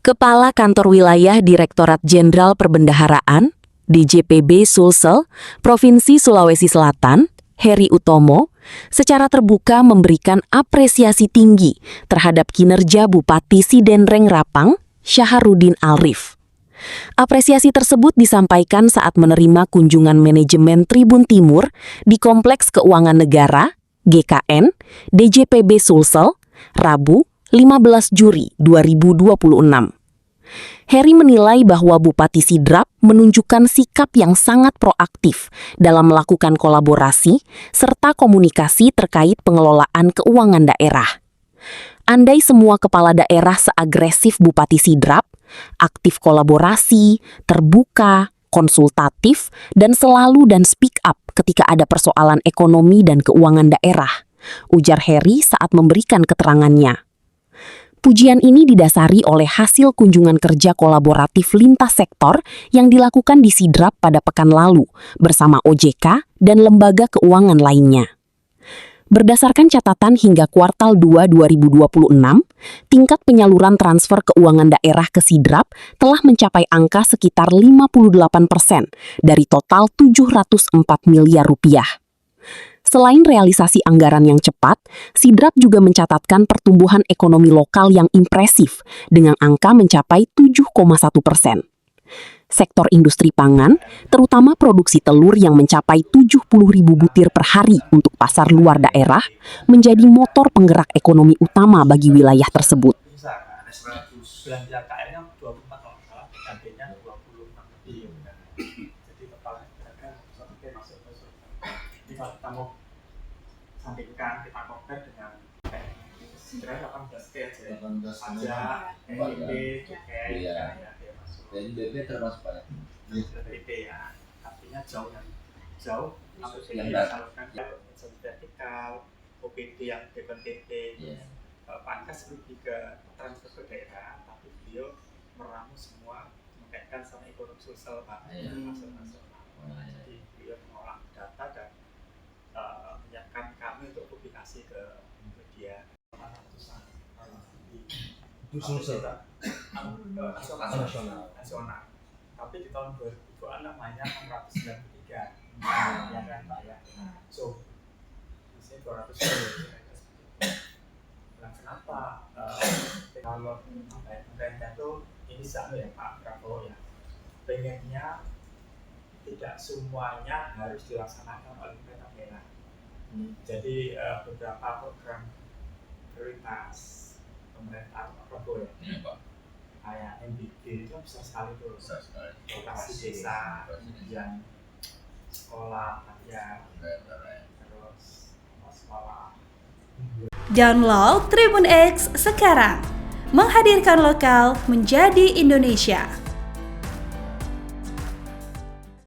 Kepala Kantor Wilayah Direktorat Jenderal Perbendaharaan, DJPB Sulsel, Provinsi Sulawesi Selatan, Heri Utomo, secara terbuka memberikan apresiasi tinggi terhadap kinerja Bupati Sidenreng Rapang, Syaharudin Alrif. Apresiasi tersebut disampaikan saat menerima kunjungan manajemen Tribun Timur di Kompleks Keuangan Negara, GKN, DJPB Sulsel, Rabu, 15 Juli 2026. Heri menilai bahwa Bupati Sidrap menunjukkan sikap yang sangat proaktif dalam melakukan kolaborasi serta komunikasi terkait pengelolaan keuangan daerah. Andai semua kepala daerah seagresif Bupati Sidrap, aktif kolaborasi, terbuka, konsultatif, dan selalu speak up ketika ada persoalan ekonomi dan keuangan daerah, ujar Heri saat memberikan keterangannya. Pujian ini didasari oleh hasil kunjungan kerja kolaboratif lintas sektor yang dilakukan di Sidrap pada pekan lalu bersama OJK dan lembaga keuangan lainnya. Berdasarkan catatan hingga kuartal 2 2026, tingkat penyaluran transfer keuangan daerah ke Sidrap telah mencapai angka sekitar 58% dari total 704 miliar rupiah. Selain realisasi anggaran yang cepat, Sidrap juga mencatatkan pertumbuhan ekonomi lokal yang impresif dengan angka mencapai 7,1%. Sektor industri pangan, terutama produksi telur yang mencapai 70.000 butir per hari untuk pasar luar daerah, menjadi motor penggerak ekonomi utama bagi wilayah tersebut. Belanja KR-nya 24 kalau salah, gantinya 26 triliun. Jadi kepala pedagang sampai masuk ke surga. Jadi kalau kita mau sandingkan, kita compare dengan sebenarnya 18T aja, NIB, Cukai, ya masuk. Jadi BP termasuk Pak? BP ya, artinya jauh APBD yang salurkan ke instansi vertikal, OPD yang DPT, Pak Ankas lebih ke transfer ke daerah, tapi beliau meramu semua mengaitkan sama ekonomi sosial Pak, masuk nasional. Jadi beliau mengolah data dan menyiapkan kami untuk publikasi ke media. Ratusan Itu sosial nasional. Tapi di tahun 2002 namanya 693 ya kan Pak ya. So di sini 200 triliun. Nah, kenapa kalau pemerintah itu ini sama ya Pak Prabowo ya, pengennya tidak semuanya harus dilaksanakan oleh pemerintah daerah. Jadi beberapa program prioritas pemerintah Pak Prabowo ya, kayak MBD itu besar sekali tuh, lokasi desa, kemudian sekolah rakyat, terus sekolah. Download Tribun X sekarang, menghadirkan lokal menjadi Indonesia.